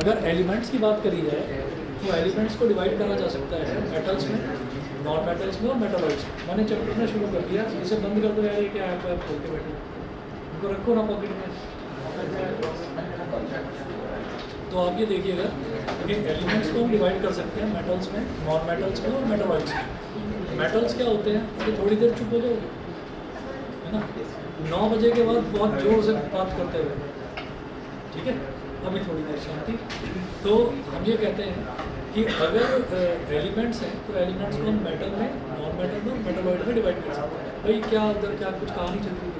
अगर एलिमेंट्स की बात करी जाए तो एलिमेंट्स को डिवाइड करा जा सकता है मेटल्स में, नॉन मेटल्स में और मेटलॉइड्स में। मैंने चैप्टर में शुरू कर दिया, इसे बंद कर दो यार, ये क्या ऐप है खोल के बैठो, इनको रखो ना पॉकेट में। तो आप ये देखिएगा कि एलिमेंट्स को हम डिवाइड कर सकते हैं मेटल्स में, नॉन मेटल्स में और मेटलॉइड्स में। मेटल्स क्या होते हैं, तो थोड़ी देर चुप हो जाओगे, है ना, 9 बजे के बाद बहुत जोर से बात करते हुए, ठीक है, अभी थोड़ी देर शांति। तो हम ये कहते हैं कि अगर एलिमेंट्स हैं तो एलिमेंट्स को हम मेटल में, नॉन मेटल में और मेटलॉइड में डिवाइड कर सकते हैं। भाई क्या उधर क्या कुछ कहानी चल रही है,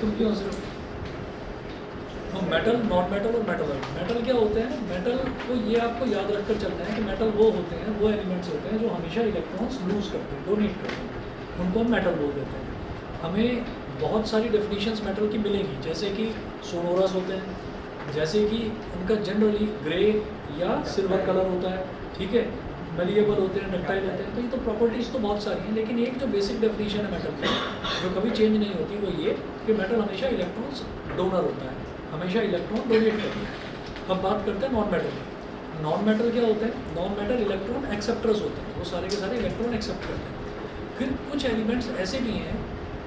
तुम क्यों हंस रहे हो? तो मेटल, नॉन मेटल और मेटलॉइड। मेटल क्या होते हैं, मेटल को ये आपको याद रखकर चलना है कि मेटल वो होते हैं, वो एलिमेंट्स होते हैं जो हमेशा इलेक्ट्रॉन्स लूज करते हैं, डोनेट करते हैं, उनको हम मेटल बोल देते हैं। हमें बहुत सारी डेफिनेशंस मेटल की मिलेगी, जैसे कि सोनोरस होते हैं, जैसे कि उनका जनरली ग्रे या सिल्वर कलर होता है, ठीक है, मेलिएबल होते हैं, डक्टाइल होते हैं। तो ये तो प्रॉपर्टीज़ तो बहुत सारी हैं, लेकिन एक जो बेसिक डेफिनेशन है मेटल की जो कभी चेंज नहीं होती वो ये कि मेटल हमेशा इलेक्ट्रॉन्स डोनर होता है, हमेशा इलेक्ट्रॉन डोनेट करते हैं। अब बात करते हैं नॉन मेटल की। नॉन मेटल क्या होते हैं, नॉन मेटल इलेक्ट्रॉन एक्सेप्टर्स होते हैं, वो सारे के सारे इलेक्ट्रॉन एक्सेप्ट करते हैं। फिर कुछ एलिमेंट्स ऐसे भी हैं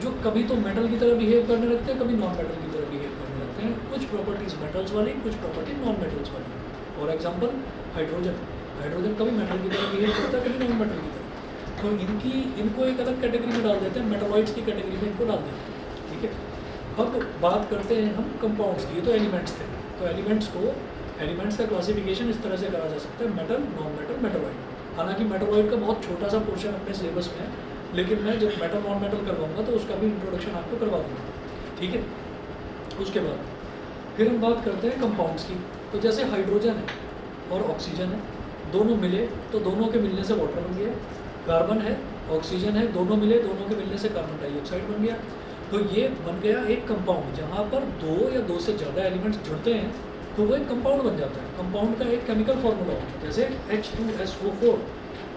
जो कभी तो मेटल की तरह बिहेव करने लगते हैं, कभी नॉन मेटल की तरह बिहेव करने लगते हैं। कुछ प्रॉपर्टीज़ मेटल्स वाली, कुछ प्रॉपर्टी नॉन मेटल्स वाली। फॉर एग्जांपल हाइड्रोजन, हाइड्रोजन कभी मेटल की तरह बिहेव करता है, कभी नॉन मेटल की तरह। तो इनको एक अलग कैटेगरी में डाल देते हैं, मेटलॉइड्स की कैटेगरी में इनको डाल देते हैं, ठीक है। अब बात करते हैं हम कंपाउंड्स की। ये तो एलिमेंट्स थे, तो एलिमेंट्स का क्लासिफिकेशन इस तरह से करा जा सकता है, मेटल, नॉन मेटल, मेटलॉइड। हालांकि मेटलॉइड का बहुत छोटा सा पोर्शन अपने सिलेबस में है, लेकिन मैं जब मेटल नॉन मेटल करवाऊंगा तो उसका भी इंट्रोडक्शन आपको करवा दूँगा, ठीक है। उसके बाद फिर हम बात करते हैं कंपाउंड्स की। तो जैसे हाइड्रोजन है और ऑक्सीजन है, दोनों मिले तो दोनों के मिलने से वाटर बन गया। कार्बन है, ऑक्सीजन है, दोनों मिले, दोनों के मिलने से कार्बन डाइऑक्साइड बन गया। तो ये बन गया एक कंपाउंड। जहाँ पर 2 या 2 से ज़्यादा एलिमेंट्स जुड़ते हैं तो वो एक कंपाउंड बन जाता है। कंपाउंड का एक केमिकल फार्मूला होता है, जैसे H2SO4,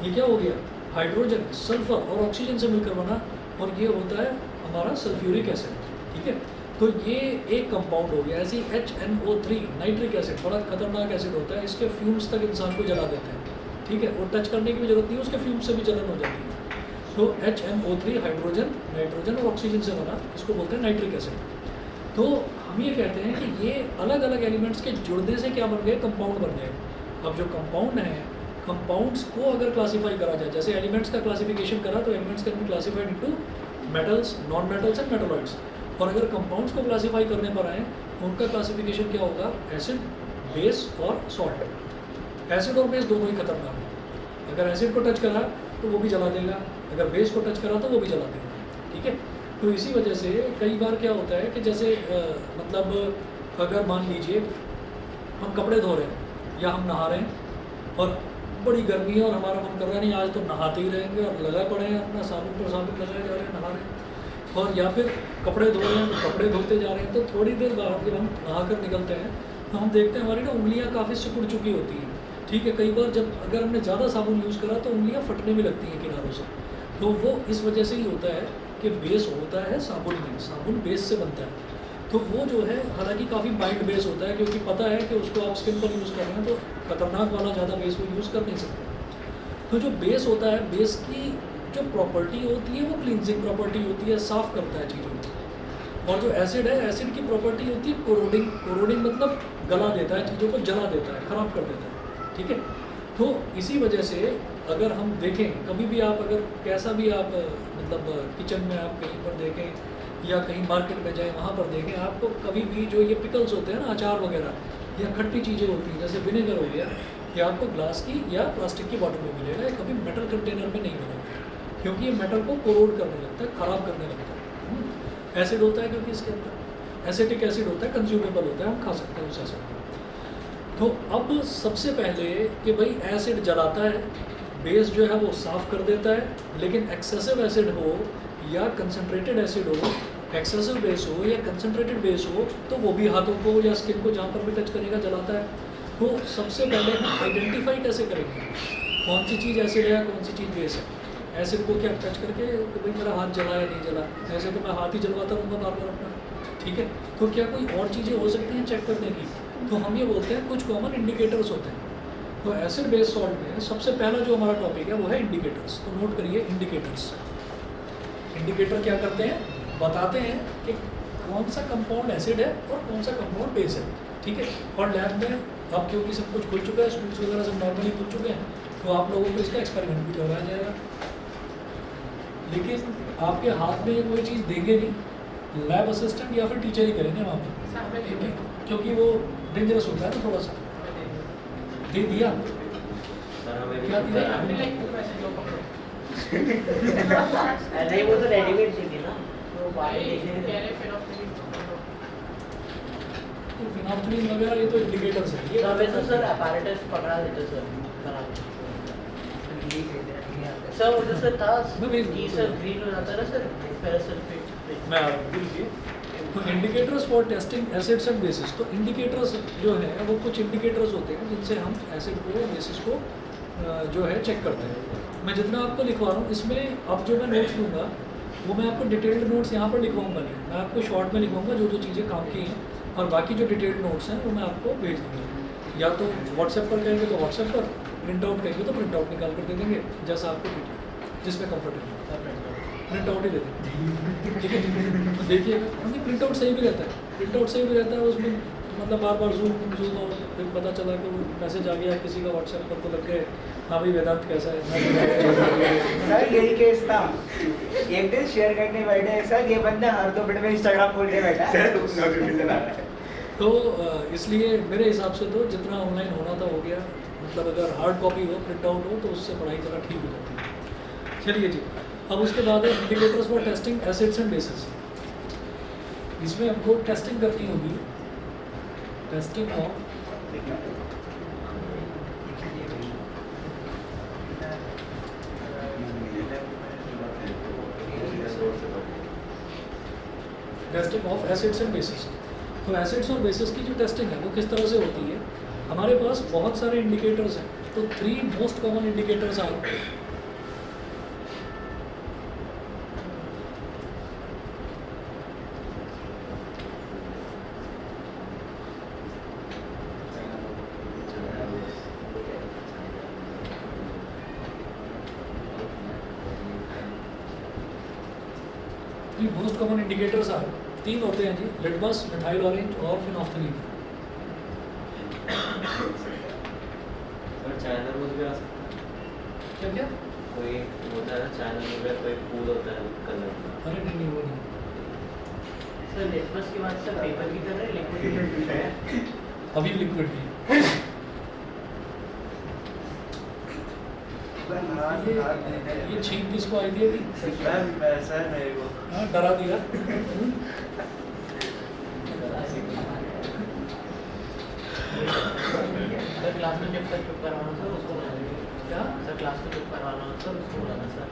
ये क्या हो गया, हाइड्रोजन, सल्फर और ऑक्सीजन से मिलकर बना, और ये होता है हमारा सल्फ्यूरिक एसिड, ठीक है। तो ये एक कंपाउंड हो गया। ऐसे ही HNO3 नाइट्रिक एसिड, बड़ा खतरनाक एसिड होता है, इसके फ्यूम्स तक इंसान को जला देते हैं, ठीक है, और टच करने की भी जरूरत नहीं है, उसके फ्यूम्स से भी जलन हो जाती है। तो HNO3 हाइड्रोजन, नाइट्रोजन और ऑक्सीजन से बना, इसको बोलते हैं नाइट्रिक एसिड। तो हम ये कहते हैं कि ये अलग अलग एलिमेंट्स के जुड़ने से क्या बन गए, कंपाउंड बन गए। अब जो कंपाउंड है, कंपाउंड्स को अगर क्लासीफाई करा जाए, जैसे एलिमेंट्स का क्लासिफिकेशन करा तो elements can be classified into metals, non metals and metalloids. और अगर कंपाउंड्स को क्लासीफाई करने पर आए, उनका क्लासिफिकेशन क्या होगा, एसिड, बेस और सॉल्ट। एसिड और बेस दोनों ही खतरनाक है। अगर एसिड को टच करा तो वो भी जला देगा, अगर बेस को टच करा तो वो भी जला देगा, ठीक है। तो इसी वजह से कई बार क्या होता है कि जैसे मतलब अगर मान लीजिए हम कपड़े धो रहे हैं या हम नहा रहे हैं और बड़ी गर्मी है और हमारा मन कर रहा है नहीं आज तो नहाते ही रहेंगे, और लगा पड़े हैं अपना साबुन पर साबुन लगाए जा रहे हैं, नहा रहे हैं, और या फिर कपड़े धो रहे हैं तो कपड़े धोते जा रहे हैं। तो थोड़ी देर बाद जब हम नहा कर निकलते हैं तो हम देखते हैं हमारी ना उंगलियाँ काफ़ी सिकुड़ चुकी होती हैं, ठीक है। कई बार जब अगर हमने ज़्यादा साबुन यूज़ करा तो उंगलियाँ फटने भी लगती हैं किनारों से। तो वो इस वजह से ही होता है कि बेस होता है साबुन में, साबुन बेस से बनता है। तो वो जो है हालांकि काफ़ी माइल्ड बेस होता है, क्योंकि पता है कि उसको आप स्किन पर यूज़ कर रहे हैं, तो खतरनाक वाला ज़्यादा बेस वो यूज़ कर नहीं सकते। तो जो बेस होता है, बेस की जो प्रॉपर्टी होती है वो क्लींजिंग प्रॉपर्टी होती है, साफ़ करता है चीज़ों को। और जो एसिड है, एसिड की प्रॉपर्टी होती है कोरोडिंग। कोरोडिंग मतलब गला देता है, चीज़ों को जला देता है, ख़राब कर देता है, ठीक है। तो इसी वजह से अगर हम देखें, कभी भी आप अगर कैसा भी आप मतलब किचन में आप कहीं पर देखें या कहीं मार्केट में जाएं वहाँ पर देखें, आपको कभी भी जो ये पिकल्स होते हैं ना, अचार वगैरह या खट्टी चीज़ें होती हैं, जैसे विनेगर हो गया, ये आपको ग्लास की या प्लास्टिक की बॉटल में मिलेगा, ये कभी मेटल कंटेनर में नहीं मिलेगा, क्योंकि ये मेटल को कोरोड करने लगता है, ख़राब करने लगता है। एसिड होता है क्योंकि इसके अंदर एसिटिक एसिड होता है, कंज्यूमेबल होता है, हम खा सकते हैं उस एसिड को। तो अब सबसे पहले कि भाई एसिड जलाता है, बेस जो है वो साफ़ कर देता है, लेकिन एक्सेसिव एसिड हो या कंसनट्रेटेड एसिड हो, एक्सेसिव बेस हो या कंसनट्रेटेड बेस हो, तो वो भी हाथों को या स्किन को जहाँ पर भी टच करेगा जलाता है। तो सबसे पहले हम आइडेंटिफाई कैसे करेंगे कौन सी चीज़ एसिड है, कौन सी चीज़ बेस है। एसिड को क्या टच करके कि भाई मेरा हाथ जला या नहीं जला, ऐसे तो मैं हाथ ही जलवाता रहूँगा बार बार अपना, ठीक है। तो क्या कोई और चीज़ें हो सकती हैं चेक करने की, तो हम ये बोलते हैं कुछ कॉमन इंडिकेटर्स होते हैं। तो एसिड बेस सॉल्ट में सबसे पहला जो हमारा टॉपिक है वो है इंडिकेटर्स। तो नोट करिए इंडिकेटर्स। इंडिकेटर क्या करते हैं, बताते हैं कि कौन सा कंपाउंड एसिड है और कौन सा कंपाउंड बेस है, ठीक है। और लैब में अब क्योंकि सब कुछ खुल चुका है, स्कूल्स वगैरह सब नॉर्मली खुल चुके हैं, तो आप लोगों को इसका एक्सपेरिमेंट भी करवाया जाएगा। लेकिन आपके हाथ में कोई चीज़ देंगे नहीं, लैब असिस्टेंट या फिर टीचर ही करेंगे वहाँ पर, ठीक है, क्योंकि वो डेंजरस होता है ना थोड़ा सा। दे दिया क्या दिया? नहीं वो तो रेडीमेड चाहिए ना, तो फिनोल्फिन वगैरह ये तो इंडिकेटर्स है। ये वैसे सर अपैरेटस पकड़ा देते सर सर वो सर था कि सर ग्रीन हो जाता है ना सर फेरोसल्फेट मैं आपको तो indicators for testing acids and bases. तो इंडिकेटर्स जो है वो कुछ इंडिकेटर्स होते हैं जिनसे हम एसिड को बेसिस को जो है चेक करते हैं। मैं जितना आपको लिखवा रहा हूँ इसमें अब जो मैं नोट्स दूंगा वो मैं आपको डिटेल्ड नोट्स यहाँ पर लिखवाऊंगा नहीं, मैं आपको शॉर्ट में लिखवाऊंगा जो जो चीज़ें काम की हैं, और बाकी जो डिटेल्ड नोट्स हैं वो मैं आपको भेज दूँगा। या तो व्हाट्सएप पर कहेंगे तो व्हाट्सएप पर, प्रिंट आउट कहेंगे तो प्रिंट आउट निकाल कर दे देंगे, जैसा आपको ठीक है, जिसमें कम्फर्टेबल प्रिंट आउट ही दे देंगे, ठीक है। तो देखिएगा क्योंकि प्रिंट आउट सही भी रहता है, प्रिंट आउट सही भी रहता है, उसमें मतलब बार बार जूम और फिर पता चला कि वो मैसेज आ गया किसी का व्हाट्सएप पर, तो लग गए हाँ भाई वेदांत कैसा है। सर यही केस था, एक दिन शेयर करने बैठे सर, ये बंदा हर 2 मिनट में इंस्टाग्राम खोल के बैठा है, नोटिफिकेशन आ रहा है। तो इसलिए मेरे हिसाब से तो जितना ऑनलाइन होना था हो गया, मतलब अगर हार्ड कॉपी हो, प्रिंट आउट हो, तो उससे पढ़ाई ज़रा ठीक हो जाती है। चलिए जी, अब उसके बाद है indicators for testing acids and bases. इसमें हमको टेस्टिंग करनी होगी, testing of testing of acids and bases. तो एसिड्स और बेसिस की जो टेस्टिंग है वो किस तरह से होती है, हमारे पास बहुत सारे इंडिकेटर्स हैं। तो 3 मोस्ट कॉमन इंडिकेटर्स आए। मोस्ट कॉमन इंडिकेटर्स आर 3 होते हैं जी, लिटमस, मिथाइल ऑरेंज और फिनोल्फिन। चाइना रोज भी आ सकता है क्या क्या कोई होता है ना, चाइना रोज में कोई फूल होता है कलर। अरे नहीं वो नहीं, सर लिटमस के बाद सर पेपर की तरह लिक्विड अभी लिक्विड की ये छींक किसको आई थी अभी? सर मेरे को हाँ, डरा दिया। सर क्लास में जब तक चुप करवाना सर उसको क्या सर क्लास में चुप करवाना सर उसको बोलाना सर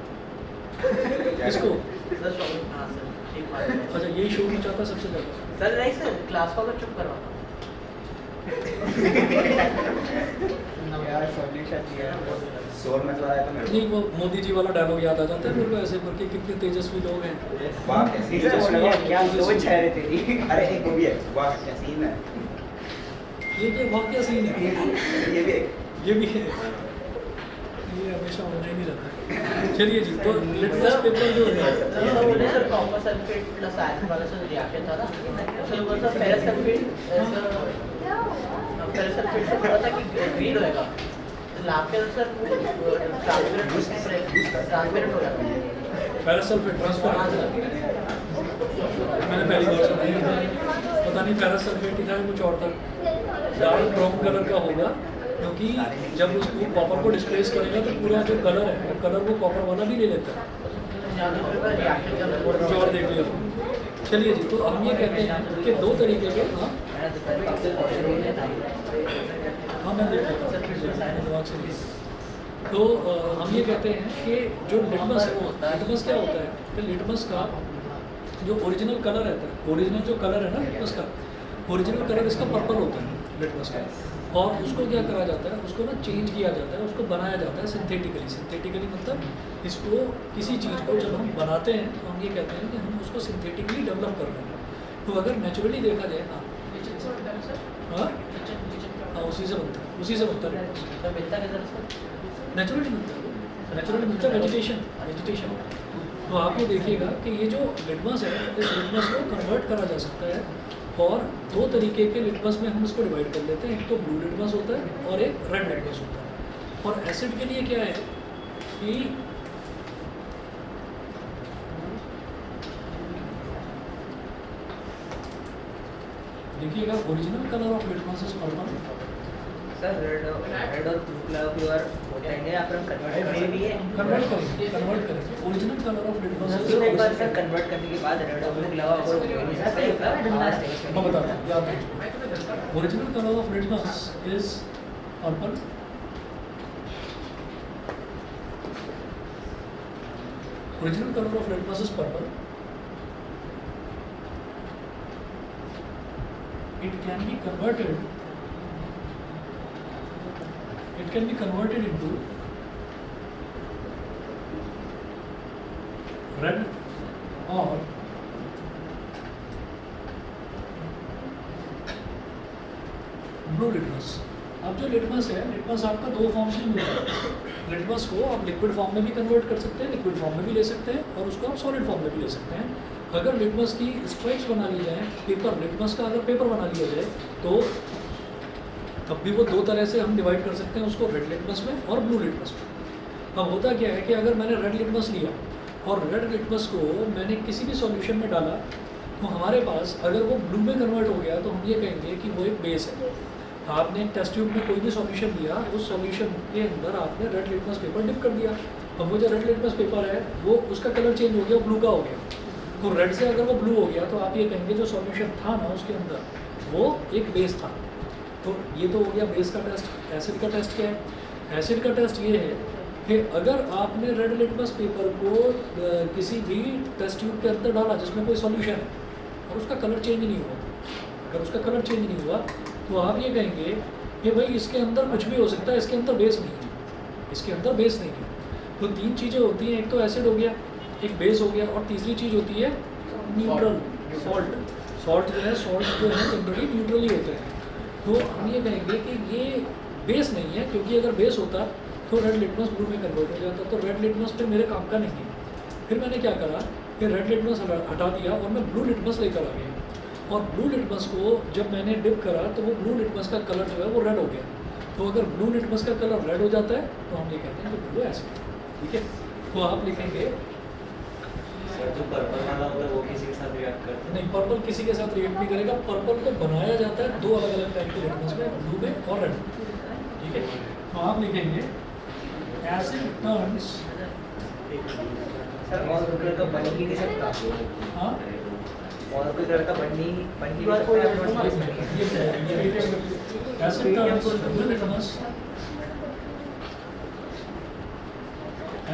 इसको? सर शॉपिंग हाँ सर ठीक बात है अच्छा यही शो में चाहता सबसे ज़्यादा। सर नहीं सर क्लास को अगर चुप करवाना यार सॉल्यूशन दिया शोर मचवा रहा है तो मेरे नहीं वो मोदी जी वाला डायलॉग याद आ जाता है मेरे को ऐसे करके, कितने तेजस्वी लोग हैं। वाह कैसी तेजस्वी है, क्या तेजस्वी। सोच है रे तेरी। अरे एक वो भी है, वाह क्या सीन है, ये क्या वाह क्या सीन है, ये भी एक ये भी है, ये हमेशा ऑनलाइन ही रहता है। चलिए जी, तो लिटमस पेपर जो है सर बोले sir copper sulphate plus iron वाला सर रिएक्शन था ना, सर वो सर फेरस सल्फेट से बोला था कि ग्रीन होएगा, तो लाभ के अनुसार ट्रांसपेरेंट हो जाता है। फेरस सल्फेट ट्रांसपेरेंट, मैंने पहली बार सुना, पता नहीं फेरस सल्फेट ही था कुछ और था। डार्क ब्राउन कलर का होगा क्योंकि जब उसको कॉपर को डिस्प्लेस करेगा तो पूरा जो कलर है वो कलर वो कॉपर वाला भी ले लेता है। कुछ और देख लिया। चलिए जी, तो हम ये कहते हैं कि 2 तरीके के हाँ मैं देख लेता हूँ दिमाग से नहीं। तो हम ये कहते हैं कि जो लिटमस है, लिटमस क्या होता है कि लिटमस का जो ओरिजिनल कलर रहता है, ओरिजिनल जो कलर है ना लिटमस का, ओरिजिनल कलर इसका पर्पल होता है लिटमस का, और उसको क्या करा जाता है, उसको ना चेंज किया जाता है, उसको बनाया जाता है सिंथेटिकली। सिंथेटिकली मतलब इसको किसी चीज़ को जब हम बनाते हैं तो हम ये कहते हैं कि हम उसको सिंथेटिकली डेवलप कर रहे हैं। तो अगर नेचुरली देखा जाए हाँ उसी से बनता है लिटमस। सर मिलता किधर सर? नेचुरली मिलता है, नेचुरली मिलता है वेजिटेशन। तो आप ये देखिएगा कि ये जो लिटमस है, इस लिटमस को कन्वर्ट करा जा सकता है और दो तरीके के लिटमस में हम इसको डिवाइड कर लेते हैं। एक तो ब्लू लिटमस होता है और एक रेड लिटमस होता है। और एसिड के लिए क्या है कि देखिएगा original colour of litmus is purple. Sir red और ब्लू कलर होता है या फिर कन्वर्ट करने भी है? कन्वर्ट करेंगे ओरिजिनल कलर ऑफ लिटमस तो एक बार सर कन्वर्ट करने के बाद रेड और ब्लू कलर और मैं बता रहा हूँ, याद रखिए। Original colour of litmus is purple. Original colour of litmus is purple. It can be converted into red or blue litmus. अब जो लिटमस है, लिटमस आपका दो फॉर्म से मिलता है। लिटमस को आप लिक्विड फॉर्म में भी कन्वर्ट कर सकते हैं, लिक्विड फॉर्म में भी ले सकते हैं और उसको आप सॉलिड फॉर्म में भी ले सकते हैं। अगर लिटमस की स्ट्राइप्स बना ली जाए, पेपर लिटमस का अगर पेपर बना लिया जाए तो तब भी वो दो तरह से हम डिवाइड कर सकते हैं उसको, रेड लिटमस में और ब्लू लिटमस में। अब होता क्या है कि अगर मैंने रेड लिटमस लिया और रेड लिटमस को मैंने किसी भी सॉल्यूशन में डाला तो हमारे पास अगर वो ब्लू में कन्वर्ट हो गया तो हम ये कहेंगे कि वो एक बेस है। आपने एक टेस्ट ट्यूब में कोई भी सॉल्यूशन लिया, उस सॉल्यूशन के अंदर आपने रेड लिटमस पेपर डिप कर दिया। अब वो जो रेड लिटमस पेपर है वो उसका कलर चेंज हो गया, ब्लू का हो गया। तो रेड से अगर वो ब्लू हो गया तो आप ये कहेंगे जो सॉल्यूशन था ना उसके अंदर वो एक बेस था। तो ये तो हो गया बेस का टेस्ट। एसिड का टेस्ट क्या है? एसिड का टेस्ट ये है कि अगर आपने रेड लिटमस पेपर को किसी भी टेस्ट ट्यूब के अंदर डाला जिसमें कोई सॉल्यूशन है और उसका कलर चेंज नहीं हुआ, अगर उसका कलर चेंज नहीं हुआ तो आप ये कहेंगे कि भाई इसके अंदर कुछ भी हो सकता है, इसके अंदर बेस नहीं है, इसके अंदर बेस नहीं है। तो तीन चीज़ें होती हैं, एक तो एसिड हो गया, एक बेस हो गया और तीसरी चीज़ होती है न्यूट्रल, सॉल्ट। सॉल्ट जो है जनरली न्यूट्रल ही होते हैं। तो हम ये कहेंगे कि ये बेस नहीं है, क्योंकि अगर बेस होता तो रेड लिटमस ब्लू में कन्वर्ट हो जाता। तो रेड लिटमस फिर मेरे काम का नहीं है। फिर मैंने क्या करा कि रेड लिटमस हटा दिया और मैं ब्लू लिटमस लेकर आ गया। और ब्लू लिटमस को जब मैंने डिप करा तो वो ब्लू लिटमस का कलर जो है वो रेड हो गया। तो अगर ब्लू लिटमस का कलर रेड हो जाता है तो हम ये कहते हैं कि ब्लू एसिड। ठीक है, तो आप लिखेंगे सर जो पर्पल वाला होता है वो किसी के साथ रिएक्ट करता है? नहीं, पर्पल किसी के साथ रिएक्ट नहीं करेगा। पर्पल को बनाया जाता है दो अलग अलग टाइप के लिटमस में, ब्लू में और रेड। ठीक है, तो आप लिखेंगे एसिड टर्न्स। सर और कलर का बन ही नहीं सकता। हाँ, और कोई कलर का बन ही नहीं सकता। Acid turns blue litmus,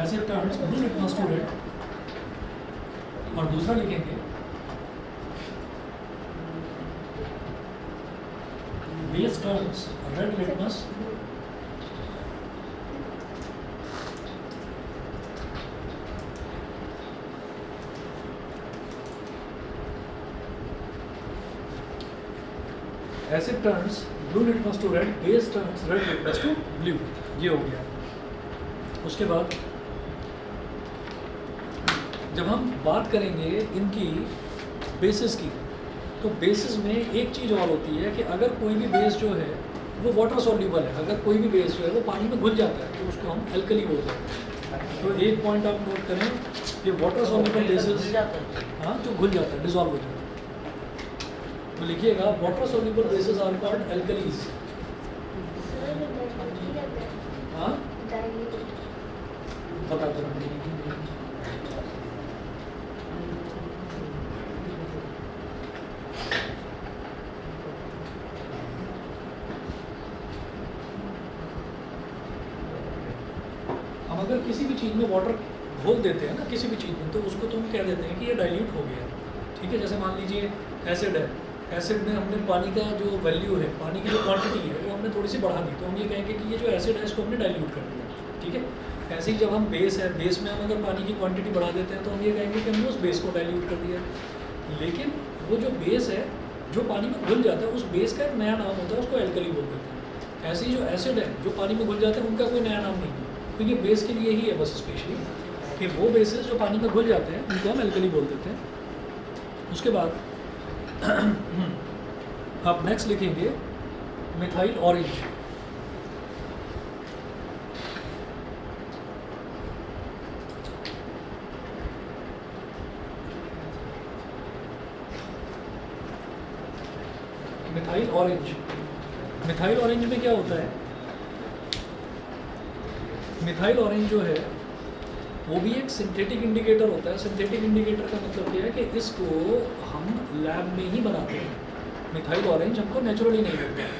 acid turns blue litmus to red. और दूसरा लिखेंगे base turns red litmus acid turns blue litmus to red, base turns red litmus to blue. ये हो गया। उसके बाद जब हम बात करेंगे इनकी बेसिस की, तो बेसिस में एक चीज़ और होती है कि अगर कोई भी बेस जो है वो वाटर सॉल्यूबल है, अगर कोई भी बेस जो है वो पानी में घुल जाता है तो उसको हम एल्कली बोलते हैं। तो एक पॉइंट आप नोट करें कि वाटर सॉल्यूबल बेसिस, हाँ, जो घुल जाता है, डिजॉल्व हो जाता है। तो लिखिएगा water soluble bases are called alkalis. हाँ, बता दो। हम अगर किसी भी चीज़ में वाटर घोल देते हैं ना, किसी भी चीज़ में, तो उसको तो हम कह देते हैं कि ये डाइल्यूट हो गया। ठीक है, जैसे मान लीजिए एसिड है, एसिड में हमने पानी का जो वैल्यू है, पानी की जो क्वांटिटी है वो हमने थोड़ी सी बढ़ा दी, तो हम ये कहेंगे कि ये जो एसिड है इसको हमने डाइल्यूट कर दिया। ठीक है, ऐसे ही जब हम बेस है, बेस में हम अगर पानी की क्वांटिटी बढ़ा देते हैं तो हम ये कहेंगे कि हमने उस बेस को डाइल्यूट कर दिया। लेकिन वो जो बेस है जो पानी में घुल जाता है, उस बेस का एक नया नाम होता है, उसको एल्कली बोल देते हैं। ऐसे ही जो एसिड है जो पानी में घुल जाते हैं उनका कोई नया नाम नहीं है, तो ये बेस के लिए ही है बस स्पेशली कि वो बेसेस जो पानी में घुल जाते हैं उनको हम एल्कली बोल देते हैं। उसके बाद आप नेक्स्ट लिखेंगे methyl orange. Methyl orange, methyl orange में क्या होता है, मिथाइल ऑरेंज जो है वो भी एक सिंथेटिक इंडिकेटर होता है। सिंथेटिक इंडिकेटर का मतलब क्या है कि इसको हम लैब में ही बनाते हैं, मिथाइल ऑरेंज हमको नेचुरली नहीं मिलता है,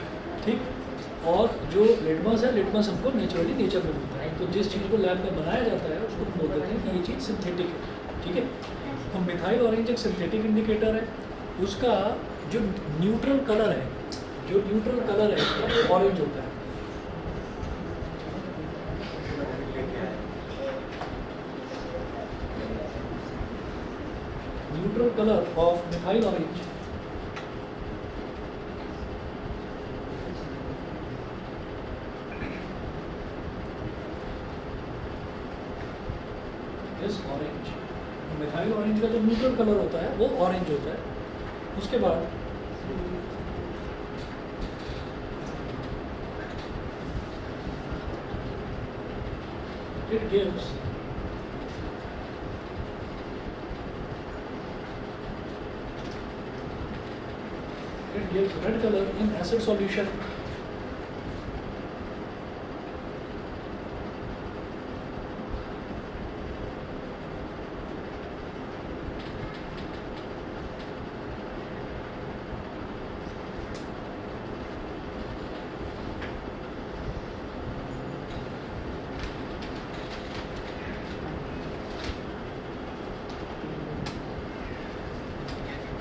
ठीक। और जो लिटमस है, लिटमस हमको नेचुरली नेचर में मिलता है। तो जिस चीज़ को लैब में बनाया जाता है उसको हम बोल देते हैं कि ये चीज़ सिंथेटिक है, ठीक है। तो मिथाइल ऑरेंज एक सिंथेटिक इंडिकेटर है, उसका जो न्यूट्रल कलर है, जो न्यूट्रल कलर है वो ऑरेंज होता है। Neutral colour of methyl orange is orange. Methyl orange का जो न्यूट्रल कलर होता है वो ऑरेंज होता है। उसके बाद it gives red color in acid solution.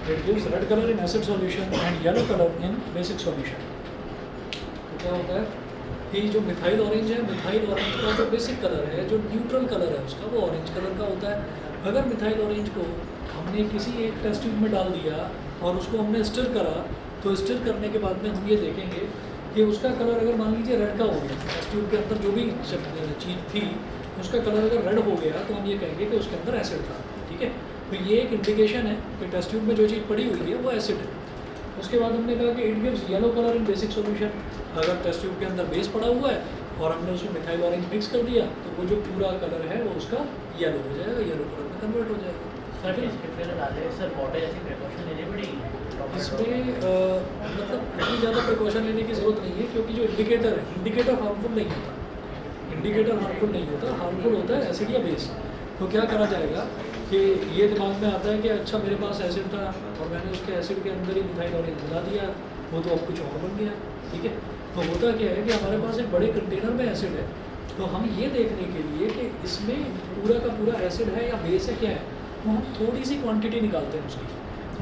It gives red color in acid solution and yellow color in basic solution. तो क्या होता है कि जो मिथाइल ऑरेंज है, मिथाइल ऑरेंज का जो बेसिक कलर है, जो न्यूट्रल कलर है उसका, वो ऑरेंज कलर का होता है। अगर मिथाइल ऑरेंज को हमने किसी एक टेस्ट ट्यूब में डाल दिया और उसको हमने स्टिर करा, तो स्टिर करने के बाद में हम ये देखेंगे कि उसका कलर अगर मान लीजिए रेड का हो गया, टेस्ट ट्यूब के अंदर जो भी चीज़ थी उसका कलर अगर रेड हो गया, तो हम ये कहेंगे कि उसके अंदर एसिड था, ठीक है। तो ये एक इंडिकेशन है कि टेस्ट ट्यूब में जो चीज़ पड़ी हुई है वो एसिड है। उसके बाद हमने कहा कि it gives yellow colour in basic solution. अगर टेस्ट ट्यूब के अंदर बेस पड़ा हुआ है और हमने उसमें मिथाइल ऑरेंज मिक्स कर दिया, तो वो जो पूरा कलर है वो उसका येलो हो जाएगा, येलो कलर में कन्वर्ट हो जाएगा। इसमें मतलब इतनी ज़्यादा प्रिकॉशन लेने की ज़रूरत नहीं है, क्योंकि जो इंडिकेटर है, इंडिकेटर हार्मफुल नहीं होता, इंडिकेटर हार्मफुल नहीं होता, हार्मफुल होता है एसिड या बेस। तो क्या करा जाएगा कि ये दिमाग में आता है कि अच्छा मेरे पास एसिड था और मैंने उसके एसिड के अंदर ही मिथाइल ऑरेंज मिला दिया, वो तो अब कुछ और बन गया, ठीक है। तो होता क्या है कि हमारे पास एक बड़े कंटेनर में एसिड है, तो हम ये देखने के लिए कि इसमें पूरा का पूरा एसिड है या बेस है क्या है, तो हम थोड़ी सी क्वांटिटी निकालते हैं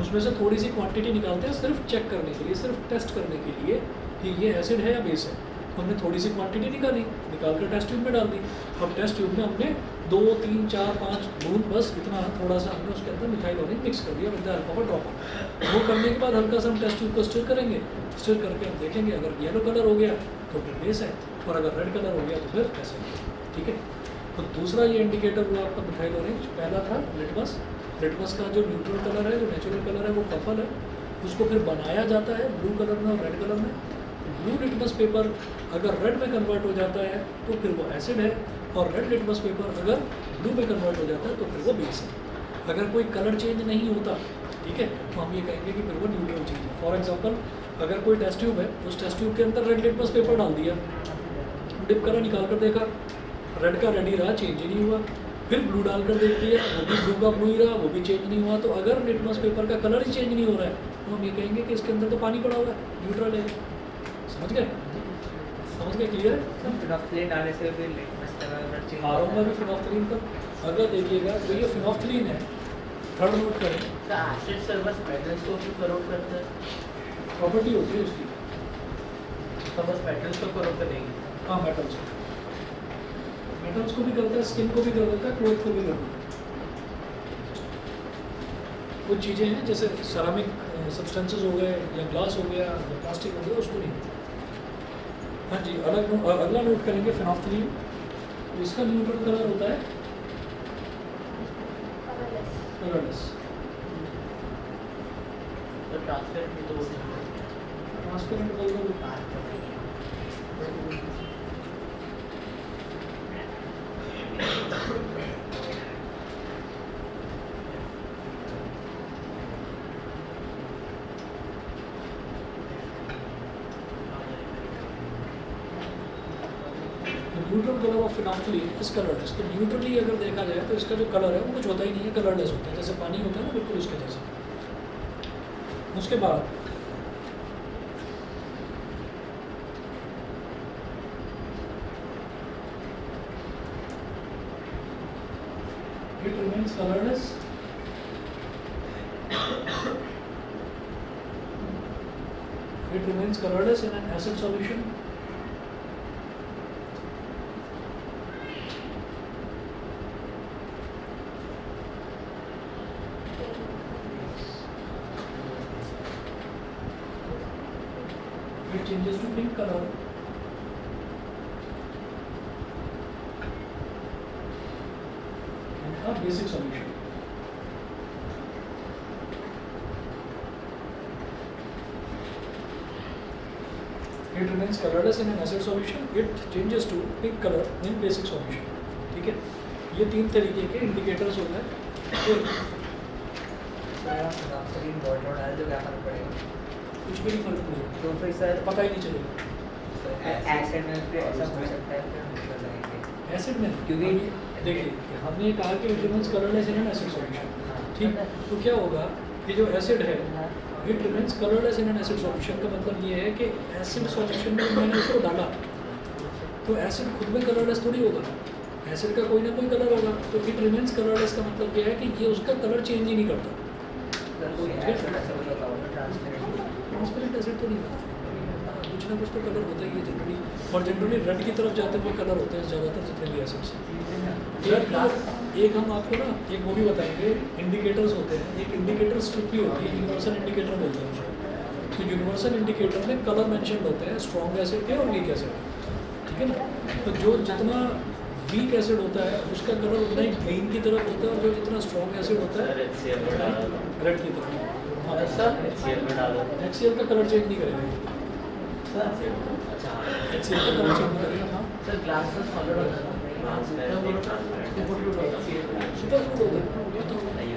उसमें से थोड़ी सी क्वांटिटी निकालते हैं सिर्फ चेक करने के लिए, सिर्फ टेस्ट करने के लिए कि ये एसिड है या बेस है। तो हमने थोड़ी सी क्वांटिटी निकाल कर टेस्ट ट्यूब में डाल दी। अब टेस्ट ट्यूब में हमने 2, 3, 4, 5 बूंद, बस इतना थोड़ा सा हमने उसके अंदर मिथाइल ऑरेंज मिक्स कर दिया with the help of a dropper. वो करने के बाद हल्का सा हम टेस्ट ट्यूब को स्टिर करेंगे, स्टिर करके हम देखेंगे अगर येलो कलर हो गया तो फिर बेस है, और अगर रेड कलर हो गया तो फिर एसिड है, ठीक है। तो दूसरा ये इंडिकेटर हुआ आपका मिथाइल ऑरेंज। पहला था लिटमस। लिटमस का जो न्यूट्रल कलर है, जो नेचुरल कलर है वो पर्पल है, उसको फिर बनाया जाता है ब्लू कलर में और रेड कलर में। ब्लू लिटमस पेपर अगर रेड में कन्वर्ट हो जाता है तो फिर वो एसिड है, और रेड लिटमस पेपर अगर ब्लू में कन्वर्ट हो जाता है तो फिर वो बेस है। अगर कोई कलर चेंज नहीं होता, ठीक है, तो हम ये कहेंगे कि फिर वो न्यूट्रल चीज़ है। फॉर एग्जांपल अगर कोई टेस्ट ट्यूब है, उस टेस्ट ट्यूब के अंदर रेड लिटमस पेपर डाल दिया, डिप करा, निकाल कर देखा, रेड का रेड ही रहा, चेंज ही नहीं हुआ। फिर ब्लू डालकर देख लिया, वो भी ब्लू का ब्लू ही रहा, वो भी चेंज नहीं हुआ। तो अगर लिटमस पेपर का कलर ही चेंज नहीं हो रहा है तो हम ये कहेंगे कि इसके अंदर तो पानी पड़ा हुआ है, न्यूट्रल है। समझ गए? समझ गए? क्लियर है? फिनोफ्थलीन डालने से फिर लिटमस कलर चेंज आरोमा भी फिनोफ्थलीन का, अगर देखिएगा तो ये फिनोफ्थलीन है, थर्ड नोट करें, एसिड सर बस मेटल्स को भी करोड करता है, प्रॉपर्टी होती है उसकी। तो बस मेटल्स को करोड करेंगे। हाँ, मेटल्स को भी करता है, स्किन को भी कर देता है, क्लोथ को भी कर देता है। कुछ चीज़ें हैं जैसे सेरामिक सब्सटेंसेस हो गए या ग्लास हो गया या प्लास्टिक हो गया, उसको नहीं। हाँ जी, अगला नोट करेंगे फेनोल्फथलीन। तो इसका न्यूट्रल कलर होता है कलरलेस। तो ट्रांसपेरेंट भी तो होता है। Transparent colour neutral colour of phenolphthalein is colourless. तो न्यूट्रली अगर देखा जाए तो इसका जो कलर है वो कुछ होता ही नहीं है, कलरलेस होता है, जैसे पानी होता है ना, बिल्कुल उसके जैसे। उसके बाद it remains colorless it remains colorless in an acid solution it changes to pink color in a basic solution. It remains colorless in an acid solution. It changes to pink color in basic solution. ठीक है, ये तीन तरीके के indicators होते हैं। नाफ्थलीन water डाल दो, क्या फर्क पड़ेगा? कुछ भी नहीं फर्क पड़ेगा, तो फिर सर पता ही नहीं चलेगा। एसिड में भी ऐसा हो सकता है, फिर हम कर लेंगे। एसिड में क्योंकि देखिए हमने कहा कि it remains colourless in an acid solution, ठीक। तो क्या होगा कि जो एसिड है it remains colourless in an acid solution का मतलब ये है कि एसिड सॉल्यूशन में मैंने उसको डाला तो एसिड खुद में कलरलेस थोड़ी होगा, एसिड का कोई ना कोई कलर होगा। तो इट रिमेंस कलरलेस का मतलब ये है कि ये उसका कलर चेंज ही नहीं करता। ट्रांसपेरेंट एसिड तो नहीं होता, कुछ ना कुछ तो कलर होता ही है जनरली, और जनरली रेड की तरफ जाते हुए कलर होते हैं ज़्यादातर जितने भी एसिड्स हैं। एक हम आपको ना एक वो भी बताएंगे, इंडिकेटर्स होते हैं। एक इंडिकेटर स्ट्रिप भी होती है, यूनिवर्सल इंडिकेटर बोलते हैं उसको। तो यूनिवर्सल इंडिकेटर में कलर मेंशन होते हैं स्ट्रॉन्ग एसिड के और वीक एसिड के, ठीक है ना। तो जो जितना वीक एसिड होता है उसका कलर उतना ही ग्रीन की तरफ होता है, और जो जितना स्ट्रॉन्ग एसिड होता है रेड की तरफ। हाँ सर HCl का कलर चेंज नहीं करेगा, HCl का कलर चेंज नहीं करेगा। हाँ सर ग्लास में सॉलिड होता है ना, सुपर फ्लूइड होता है, सुपर फ्लूइड होता है।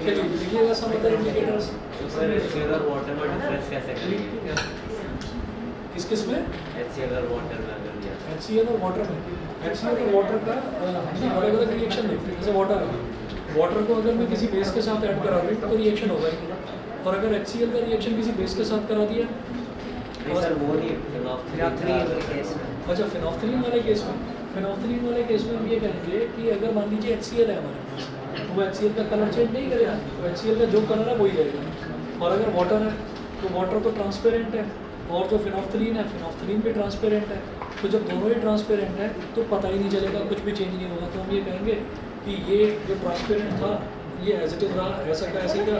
चलिए लिखिएगा सम अदर इंडिकेटर्स। वाटर में डिफरेंस कैसे करेंगे? किस किस में? HCl और वाटर में अगर दिया HCl और वाटर में, HCl और वाटर का हम अलग अलग रिएक्शन देखते हैं। जैसे वाटर को अगर मैं किसी बेस के साथ ऐड करा दूँ तो रिएक्शन होगा ही, और अगर HCl का रिएक्शन किसी बेस के साथ करा दिया, सर वो नहीं फिनोल्फथलीन केस में अच्छा फेनोल्फथलीन वाले केस में, फेनोल्फथलीन वाले केस में हम ये कहेंगे कि अगर मान लीजिए HCl है हमारे पास, तो वो HCl का कलर चेंज नहीं करेगा, तो HCl का जो कलर है वही रहेगा। और अगर वाटर है तो वाटर तो ट्रांसपेरेंट है, और जो फेनोल्फथलीन है फेनोल्फथलीन भी ट्रांसपेरेंट है। तो जब दोनों ही ट्रांसपेरेंट है तो पता ही नहीं चलेगा, कुछ भी चेंज नहीं होगा। तो हम ये कहेंगे कि ये जो ट्रांसपेरेंट था ये एज इट इज़ रहा, ऐसा का ऐसे का,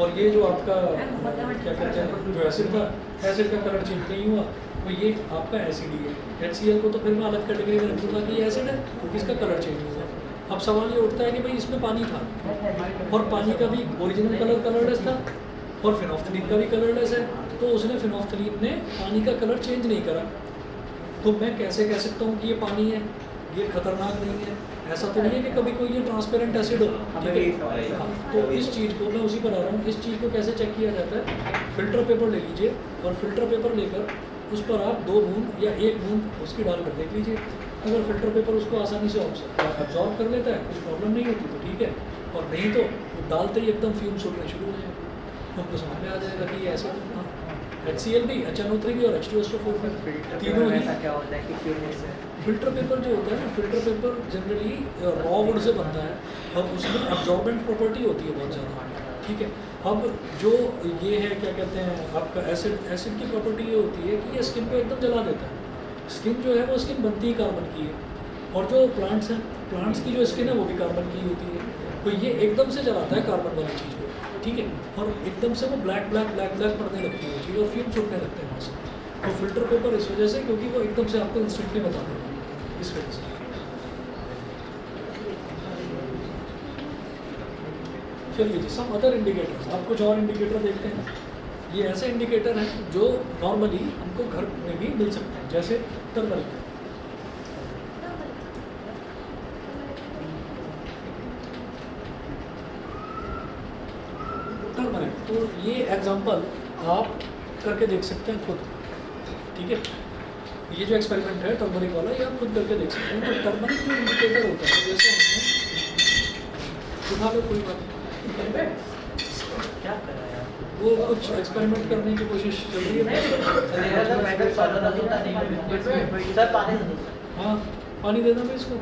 और ये जो आपका क्या कहते हैं जो एसिड था, एसिड का कलर चेंज नहीं हुआ, तो ये आपका एसिड ही है। HCl को तो फिर मैं अलग कैटेगरी में रख दूँगा कि ये एसिड है क्योंकि इसका कलर चेंज हुआ। अब सवाल ये उठता है कि भाई इसमें पानी था, और पानी का भी ओरिजिनल कलर कलरलेस था, और फेनोल्फथलीन का भी कलरलेस है, तो उसने फेनोल्फथलीन ने पानी का कलर चेंज नहीं करा। तो मैं कैसे कह सकता हूँ कि ये पानी है, ये खतरनाक नहीं है? ऐसा तो नहीं है कि कभी कोई ये ट्रांसपेरेंट एसिड हो, ठीक है। तो इस चीज़ को मैं उसी पर आ रहा हूँ, इस चीज़ को कैसे चेक किया जाता है? फिल्टर पेपर ले लीजिए, और फिल्टर पेपर लेकर उस पर आप 2 बूंद या 1 बूंद उसकी डालकर देख लीजिए। अगर फिल्टर पेपर उसको आसानी से ऑब्जॉर्व कर लेता है, कुछ प्रॉब्लम नहीं होती तो ठीक है, और नहीं तो डालते ही एकदम फ्यूम्स उड़ने शुरू हो जाएंगे, हमको समझ में आ जाएगा कि ये ऐसा। हाँ HCl भी, HNO3 भी और H2SO4 भी, तीनों ही। क्या होता है कि फिल्टर पेपर जो होता है ना, filter paper generally raw would say बनता है, और उसमें एब्जॉर्बेंट प्रॉपर्टी होती है बहुत ज़्यादा, ठीक है। अब जो ये है क्या कहते हैं आपका एसिड की प्रॉपर्टी ये होती है कि ये स्किन को एकदम जला देता है। स्किन जो है वो स्किन बनती ही कार्बन की है, और जो प्लांट्स हैं, प्लांट्स की जो स्किन है वो भी कार्बन की होती है। तो ये एकदम से जलाता है कार्बन वाली चीज़ को, ठीक है, और एकदम से वो ब्लैक ब्लैक ब्लैक ब्लैक पड़ने लगती है वो चीज़ और फ्यूम्स उठने लगते हैं वहाँ से। तो फिल्टर पेपर इस वजह से, क्योंकि वो एकदम से आपको इंस्टेंटली बता देगा, इस वजह से। चलिए जी, सम अदर इंडिकेटर्स, आप कुछ और इंडिकेटर देखते हैं। ये ऐसे इंडिकेटर हैं जो नॉर्मली हमको घर में भी मिल सकते हैं, जैसे टर्मरिक। टर्मरिक, तो ये एग्जांपल आप करके देख सकते हैं खुद, ठीक है। ये जो एक्सपेरिमेंट है टर्मरिक वाला, ये आप खुद करके देख सकते हैं। तो टर्मरिक जो इंडिकेटर होता है, जैसे हमने उठा लो, कोई बात नहीं, क्या कर रहा है यार? वो कुछ एक्सपेरिमेंट करने की कोशिश चल रही है। सर मेटल सॉल्वर होता नहीं सर, पानी दे दो। हाँ, पानी देना मैं इसको,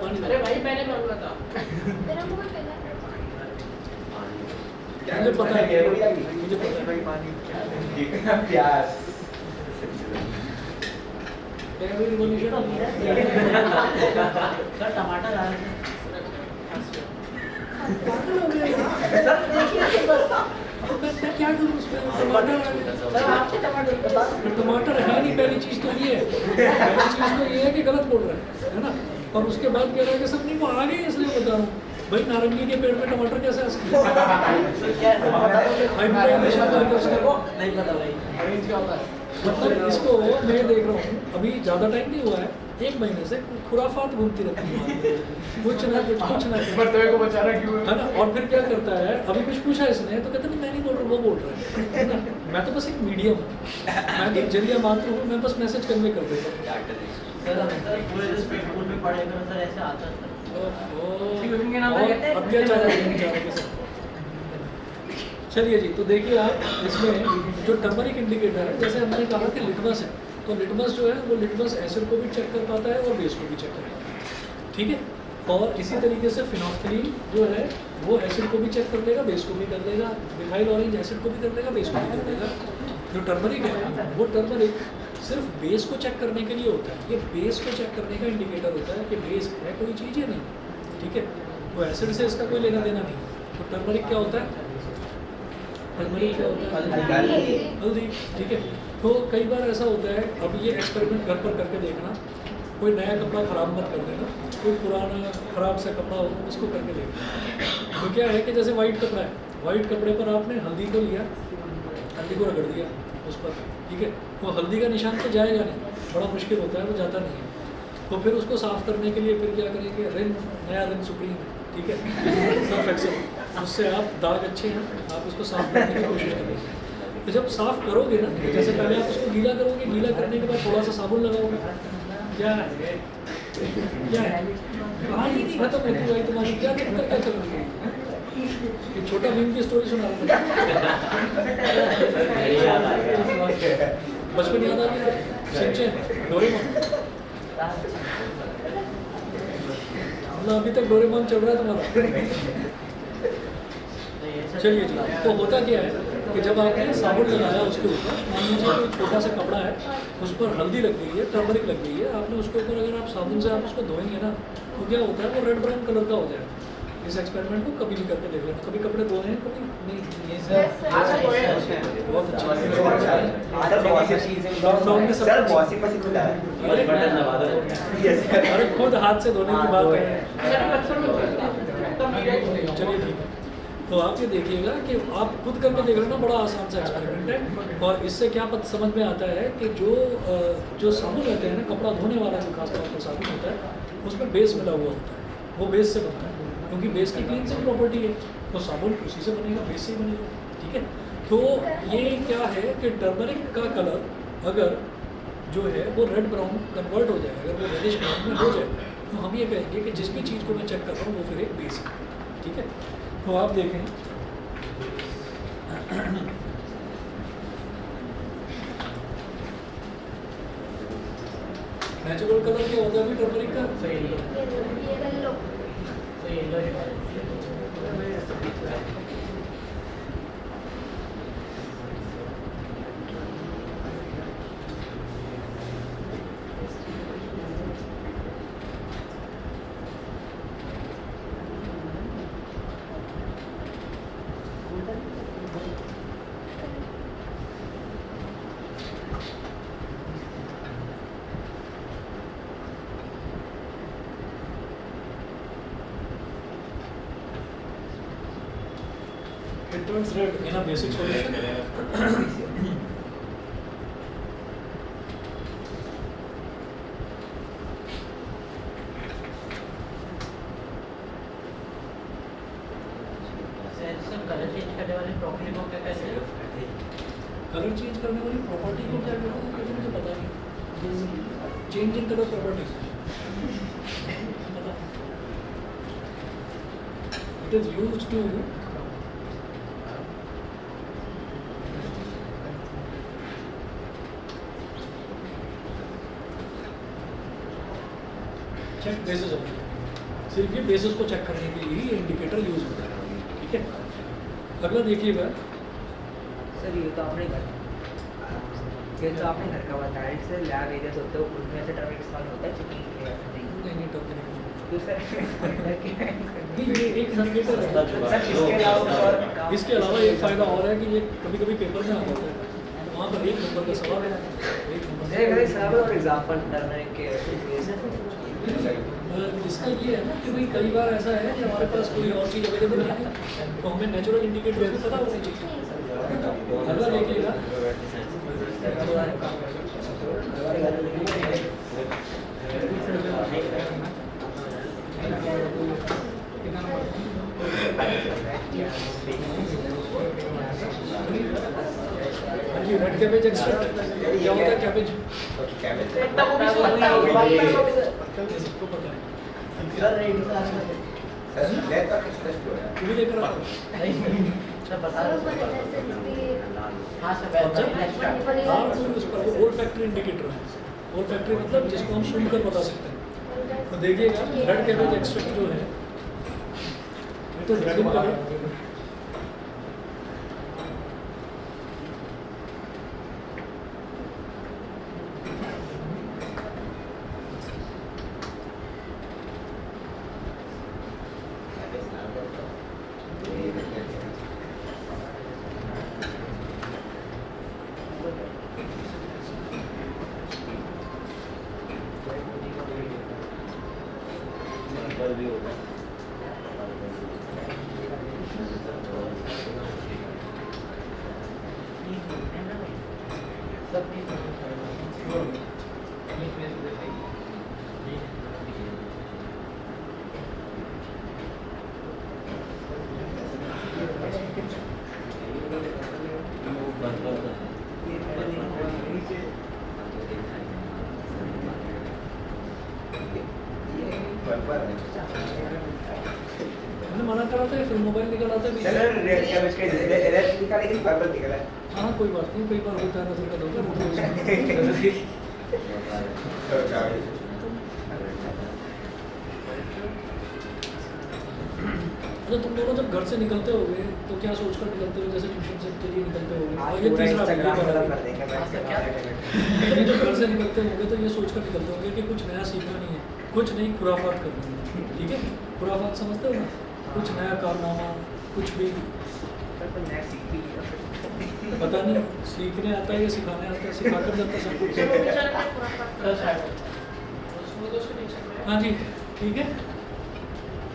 पानी अरे भाई मैंने मांगा था। मुझे पता है, मुझे पता है। प्यास Every revolution सर टमाटर आ रहे हैं। मैं क्या करूँ उसमें, टमाटर आ गया। सर आपसे टमाटर बता दो। टमाटर है नहीं, पहली चीज़ तो ये है, पहली चीज़ तो ये है कि गलत बोल रहा है ना। और उसके बाद कह रहा है कि सब नहीं वो आ गए, इसलिए बता रहा हूँ। भाई नारंगी के पेड़ में टमाटर कैसे आ सकते हैं? क्या है? बता दो। हाइब्रिडाइजेशन करके उसका नहीं पता भाई। अरेंज क्या होता है? मतलब इसको मैं देख रहा हूँ, अभी ज़्यादा टाइम नहीं हुआ है, 1 महीने से खुराफात घूमती रहती है, कुछ ना कुछ पर तेरे को बचाना क्यों है ना। और फिर क्या करता है, अभी कुछ पूछा इसने तो कहता नहीं मैं नहीं बोल रहा, वो बोल रहा है ना। मैं तो बस एक मीडियम हूँ, मैं एक जरिया मात्र हूँ, मैं बस मैसेज कन्वे कर देता हूँ। सर पूरे दिन स्कूल में पढ़ेगा सर, ऐसे आता है सर। और अत्याचार है बेचारे के साथ। चलिए जी, तो देखिए आप इसमें जो टर्मरिक इंडिकेटर है, जैसे हमने कहा कि लिटमस है, तो लिटमस जो है वो लिटमस एसिड को भी चेक कर पाता है और बेस को भी चेक कर पाता है, ठीक है। और इसी तरीके से फिनोल्फथलीन जो है वो एसिड को भी चेक कर लेगा, बेस को भी कर लेगा, मिथाइल ऑरेंज एसिड को भी कर लेगा, बेस को भी कर लेगा। जो टर्मरिक है वो टर्मरिक सिर्फ बेस को चेक करने के लिए होता है, ये बेस को चेक करने का इंडिकेटर होता है कि बेस है कोई चीज़ या नहीं, ठीक है। वो एसिड से इसका कोई लेना देना नहीं। तो टर्मरिक क्या होता है, टर्मरिक क्या होता है, हल्दी, ठीक है। तो कई बार ऐसा होता है, अब ये एक्सपेरिमेंट घर पर करके देखना, कोई नया कपड़ा ख़राब मत कर देना, कोई पुराना ख़राब सा कपड़ा हो उसको करके देखना। तो क्या है कि जैसे वाइट कपड़ा है, वाइट कपड़े पर आपने हल्दी को लिया, हल्दी को रगड़ दिया उस पर, ठीक है। वो हल्दी का निशान तो जाएगा नहीं, बड़ा मुश्किल होता है, वो जाता नहीं है। तो फिर उसको साफ़ करने के लिए फिर क्या करेंगे, रिन, नया रिन सुप्रीम, ठीक है, सर्फ एक्सेल, उससे आप दाग अच्छे हैं, आप उसको साफ़ करने की कोशिश करेंगे। तो जब साफ़ करोगे ना, तो जैसे पहले आप उसको गीला करोगे, गीला करने के बाद थोड़ा सा साबुन लगाओगे, क्या है कहानी नहीं खत्म होती भाई तुम्हारी, क्या दिक्कत क्या चल रही है? ये छोटा भीम की स्टोरी सुना रहा था, बचपन याद आ गया, शिनचैन, डोरेमोन, अभी तक डोरेमोन चल रहा है तुम्हारा। चलिए जी, तो होता क्या है कि जब आपने साबुन लगाया उसके ऊपर, मान लीजिए कोई छोटा सा कपड़ा है, उस पर हल्दी लग गई है, टर्मरिक लग गई है, आपने उसके ऊपर अगर आप साबुन से आप उसको धोएंगे ना, तो क्या होता है वो रेड ब्राउन कलर का हो जाएगा। इस एक्सपेरिमेंट को कभी भी करके देख लेना, कभी कपड़े धोए हैं कभी नहीं। बहुत अच्छा, लॉकडाउन में सब अरे खुद हाथ से धोने की बात है। चलिए ठीक है, तो आप ये देखिएगा कि आप खुद करके देख लेना, बड़ा आसान सा एक्सपेरिमेंट है। और इससे क्या पता समझ में आता है कि जो साबुन रहते हैं ना, कपड़ा धोने वाला जो खास तौर पर साबुन होता है, उसमें बेस मिला हुआ होता है, वो बेस से बनता है, क्योंकि बेस की क्लींजिंग प्रॉपर्टी है, तो साबुन उसी से बनेगा, बेस से ही बनेगा, ठीक है। तो ये क्या है कि टर्मरिक का कलर अगर जो है वो रेड ब्राउन कन्वर्ट हो जाए, अगर वो रेडिश ब्राउन में हो जाए, तो हम ये कहेंगे कि जिस भी चीज़ को मैं चेक कर रहा हूँ वो फिर एक बेस है, ठीक है। तो आप देखें नेचुरल कलर क्या होता है अभी टर्मरिक का, turns red in a basic solution. Sir colour change करने वाली प्रॉपर्टी को क्या कहते हैं? कलर चेंज करने वाली प्रॉपर्टी को क्या कहते हैं क्योंकि मुझे पता नहीं। Change in colour property it is used to check bases of, सिर्फ ये बेसिस को चेक करने के लिए ही इंडिकेटर यूज होता है। ठीक है, अगला देखिएगा। सर ये तो आपने घर का बताया, इससे लैब एरियाज होते हैं उनमें से ट्रैफिक इस्तेमाल होता है चेकिंग के लिए नहीं तो तो सर ये एक इंडिकेटर है। इसके अलावा एक फ़ायदा और है कि ये कभी कभी पेपर में आ जाता है, वहाँ पर एक नंबर का सवाल है, एक नंबर और एग्जांपल टर्नरिंग के इसका ये है ना कि भाई कई बार ऐसा है कि हमारे पास कोई और चीज़ अवेलेबल नहीं है, तो हमें नेचुरल इंडिकेटर भी पता होना चाहिए। अगला देखिएगा, रेड कैबेज एक्सट्रैक्ट क्या होता है? कैबेज सबको पता है, तू भी लेकर आता है। सर बता दो। हाँ सर ओल्ड फैक्ट्री इंडिकेटर है। ओल्ड फैक्ट्री मतलब जिसको हम सुन कर बता सकते हैं। तो देखिएगा रेड कैबेज एक्सट्रैक्ट जो है it is red in colour. भी होगा मैंने मना करा था, फिर मोबाइल निकल आता है। हाँ कोई बात नहीं, कई बार होता है नजर का धोखा। अच्छा तुम दोनों जब घर से निकलते होगे तो क्या सोचकर निकलते हो? जैसे ट्यूशन से के लिए निकलते होगे और ये तीसरा जब घर से निकलते होंगे तो ये सोचकर निकलते होंगे कि कुछ नया सीखना नहीं है, कुछ नई खुराफात करनी है। ठीक है, खुराफात समझते हो ना? कुछ नया कारनामा, कुछ भी पता नहीं सीखने आता है या सिखाने आता है, सिखाकर जाता है सब कुछ। हाँ जी ठीक है,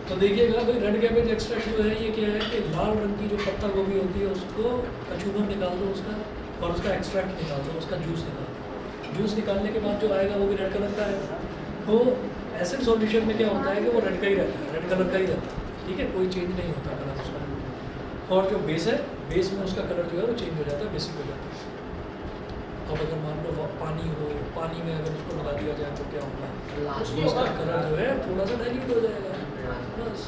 तो देखिएगा भाई रेड कैबेज एक्सट्रैक्ट जो है ये क्या है कि लाल रंग की जो पत्ता गोभी होती है उसको कचूमर निकाल दो उसका, और उसका एक्सट्रैक्ट निकाल दो, उसका जूस निकाल दो। जूस निकालने के बाद जो आएगा वो भी रेड कलर का आएगा। तो एसिड सॉल्यूशन में क्या होता है कि वो रेड का ही रहता है, रेड कलर का ही रहता है। ठीक है, कोई चेंज नहीं होता कलर उसका। और जो बेस है, बेस में उसका कलर जो है वो चेंज हो जाता है, बेसिक हो जाता है। अब अगर मान लो पानी हो, पानी में अगर उसको मिला दिया जाए तो क्या होगा? उसका कलर जो है थोड़ा सा डाइल्यूट हो जाएगा, बस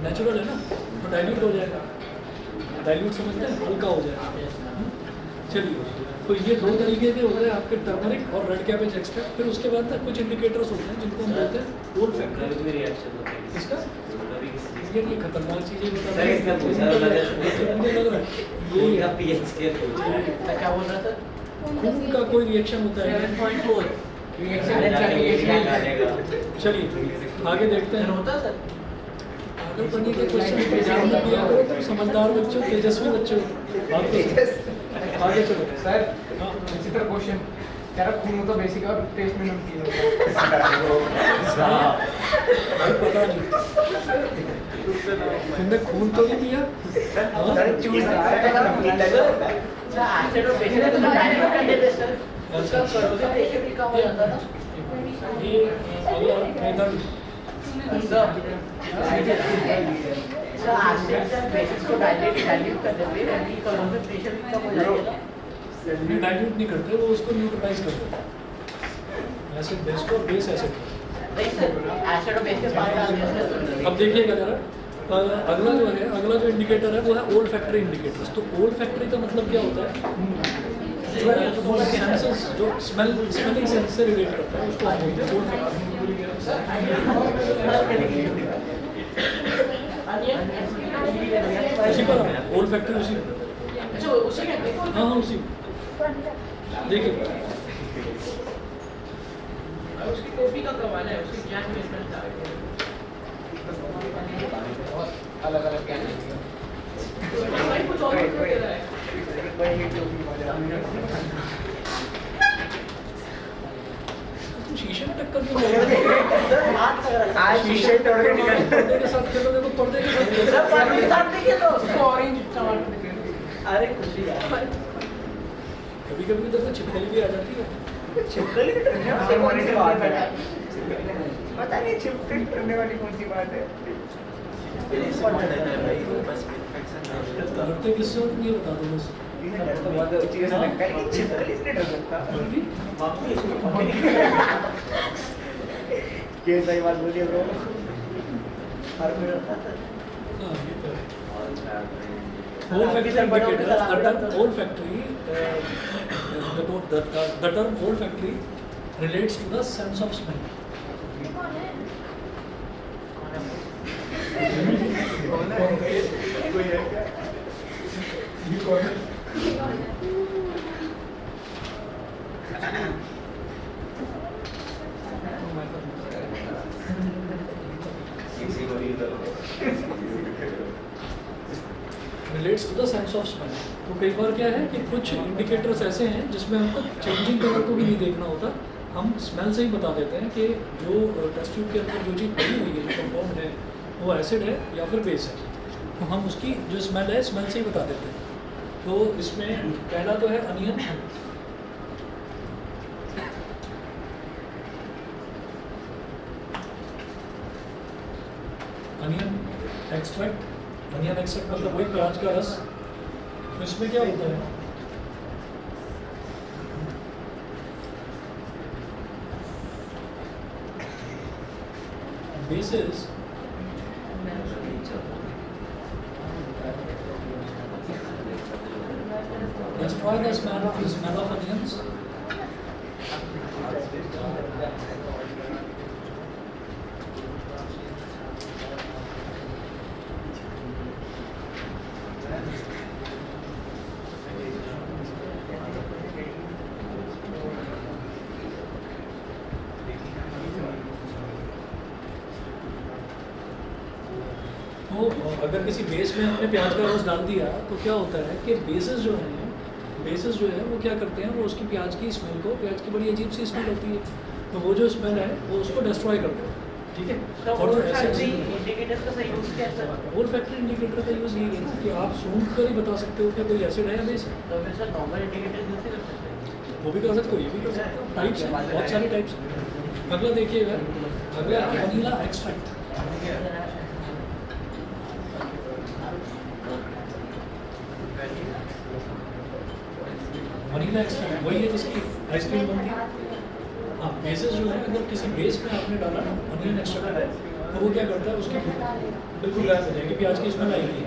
नेचुरल है ना, तो डाइल्यूट हो जाएगा। डाइल्यूट समझते हैं, हल्का हो जाएगा। चलिए, तो ये दो तरीके के हो गए आपके टर्मरिक और रेड कैबेज एक्सट्रैक्ट। फिर उसके बाद तक कुछ इंडिकेटर्स होते हैं जिनको हम बोलते हैं ओल्ड फैक्ट्री। इसका ये खतरनाक चीज़ें बता रहे हैं, मुझे लग रहा है ये क्या बोल रहा था? खून का कोई रिएक्शन होता है। 7.4 चलिए आगे देखते हैं। होता सर आगे पढ़ने के क्वेश्चन पे ध्यान मत दिया करो, तुम समझदार बच्चों, तेजस्वी बच्चों, बात तो सुनो। आगे चलो सर हाँ विचित्र क्वेश्चन कह रहा खून तो बेसिक और टेस्ट में नमकीन होता भाई पता नहीं तुमने खून तो नहीं पिया हाँ? सर चूज नमकीन लगा एसिड और बेसिक तो डाइल्यूट कर देते सर उसका कंसंट्रेशन भी कम हो जाता ना ये अगला इधर सर एसिड और बेसिक को डाइल्यूट कर देते हैं उनकी कंसंट्रेशन भी कम हो जाती है नहीं डाइल्यूट नहीं करते वो उसको न्यूट्रलाइज कर देते हैं एसिड बेस को बेस एसिड नहीं सर एसिड और बेसिक पानी डाल दिया सर अब देखिएगा जरा अगला जो है अगला जो इंडिकेटर है वो है ओल फैक्ट्री इंडिकेटर्स तो ओल फैक्ट्री का मतलब क्या होता है जो सेंसेस जो स्मेलिंग सेंस से रिलेट करता है उसको हम बोलते हैं ओल फैक्ट्री उसी पर ओल फैक्ट्री उसी जो उसी के हाँ हाँ उसी देखिए उसकी कॉपी का कमाल है उसकी क्या इन्वेस्टमेंट था अलग अलग क्या भाई कुछ और भी दे रहा है तुम शीशे में टक्कर क्यों ले रहे हो? आज शीशे तोड़ के निकल पर्दे के साथ खेलो देखो पर्दे के साथ खेलो। सर पानी के साथ देखिए तो उसको ऑरेंज टमाटर अरे खुशी यार कभी कभी तो छिपकली भी आ जाती है छिपकली करने वाली बात है पता नहीं छिपकली करने वाली कौन सी बात है डरते किससे हो तुम ये बता दो बस तो बहुत चीज़ से लगता है कि छिपकली से नहीं डर सकता ये सही बात बोलिए ब्रो हर कोई डरता है हाँ, ये तो है। Olfactory indicators, the term olfactory, the term olfactory relates to the sense of smell. कोई है क्या ये कौन है relates to the sense of smell तो कई बार क्या है कि कुछ इंडिकेटर्स ऐसे हैं जिसमें हमको चेंजिंग कलर को भी नहीं देखना होता हम स्मेल से ही बता देते हैं कि जो टेस्ट ट्यूब के अंदर जो चीज़ पड़ी हुई है जो कंपाउंड है वो एसिड है या फिर बेस है तो हम उसकी जो स्मेल है स्मेल से ही बता देते हैं तो इसमें पहला तो है onion onion extract onion extract मतलब वही प्याज का रस तो इसमें क्या होता है bases destroy the smell of onions तो अगर किसी बेस में हमने प्याज का रस डाल दिया तो क्या होता है कि बेसेस जो है वो क्या करते हैं वो उसकी प्याज की स्मेल को प्याज की बड़ी अजीब सी स्मेल होती है तो वो जो स्मेल है वो उसको डिस्ट्रॉय कर देते हैं ठीक है और जो एसिड इंडिकेटर का सही यूज क्या है सर ओल फैक्ट्री इंडिकेटर का यूज़ यही है ना कि आप सूंघ कर ही बता सकते हो कि कोई एसिड है या बेस है तो फिर सर नॉर्मल इंडिकेटर यूज नहीं कर सकते वो भी कर सकते हो ये भी कर सकते हो टाइप्स हैं बहुत सारे टाइप्स हैं अगला देखिएगा अगला है वनीला एक्सट्रैक्ट वनीला एक्सट्रैक्ट वही है जिसकी आइसक्रीम बनती है हाँ बेसेस जो है अगर किसी बेस में आपने डाला ना अनियन एक्सट्रैक्ट है तो वो क्या करता है उसकी बिल्कुल गायब हो जाएगी प्याज की स्मेल आएगी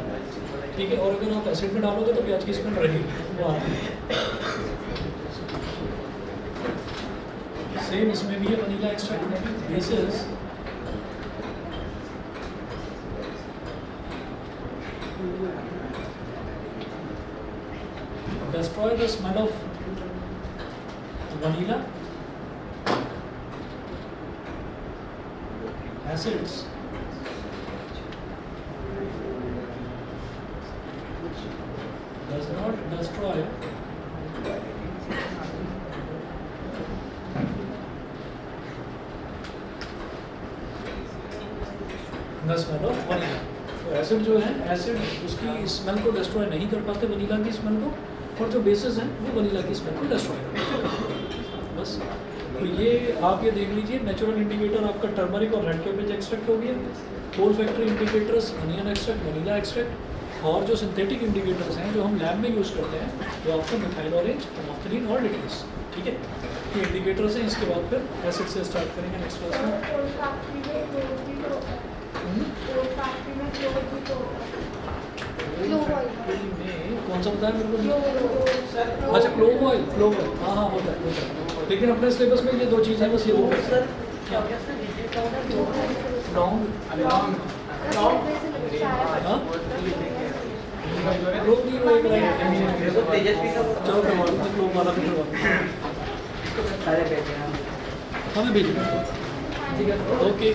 ठीक है और अगर आप एसिड में डालोगे तो प्याज की स्मेल रहेगी वो आती है सेम इसमें भी है वनीला एक्सट्रैक्ट में bases destroy the smell of vanilla acids does not destroy the smell of vanilla. तो एसिड जो है, एसिड उसकी स्मेल को डिस्ट्रॉय नहीं कर पाते, वनीला की स्मेल को, और जो बेसिस हैं वो वनीला की स्मेल को डिस्ट्रॉय करते हैं। बस तो ये आप ये देख लीजिए, नेचुरल इंडिकेटर आपका टर्मरिक और रेड कैपेज एक्सट्रैक्ट हो गया, olfactory indicators onion extract, vanilla extract, और जो सिंथेटिक इंडिकेटर्स हैं जो हम लैब में यूज़ करते हैं वो आपका मिथाइल ऑरेंज, नाफ्थलीन और लिटमस। ठीक है, ये इंडिकेटर्स हैं। इसके बाद फिर एसिड से स्टार्ट करेंगे नेक्स्ट क्लास में। में कौन सा बताया मेरे को? अच्छा, क्लोव ऑयल, हाँ हाँ होता है। लेकिन अपने सिलेबस में ये दो चीज़ें बस, ये दो सर क्या हो गया sir, DJ powder long clove नहीं, वो एक लाइन तो तेजस्वी का चलो करवा दूँ, क्लोव वाला भी करवा दूँ। सारे भेजे हैं। हमें भेजना। ठीक है, ओके।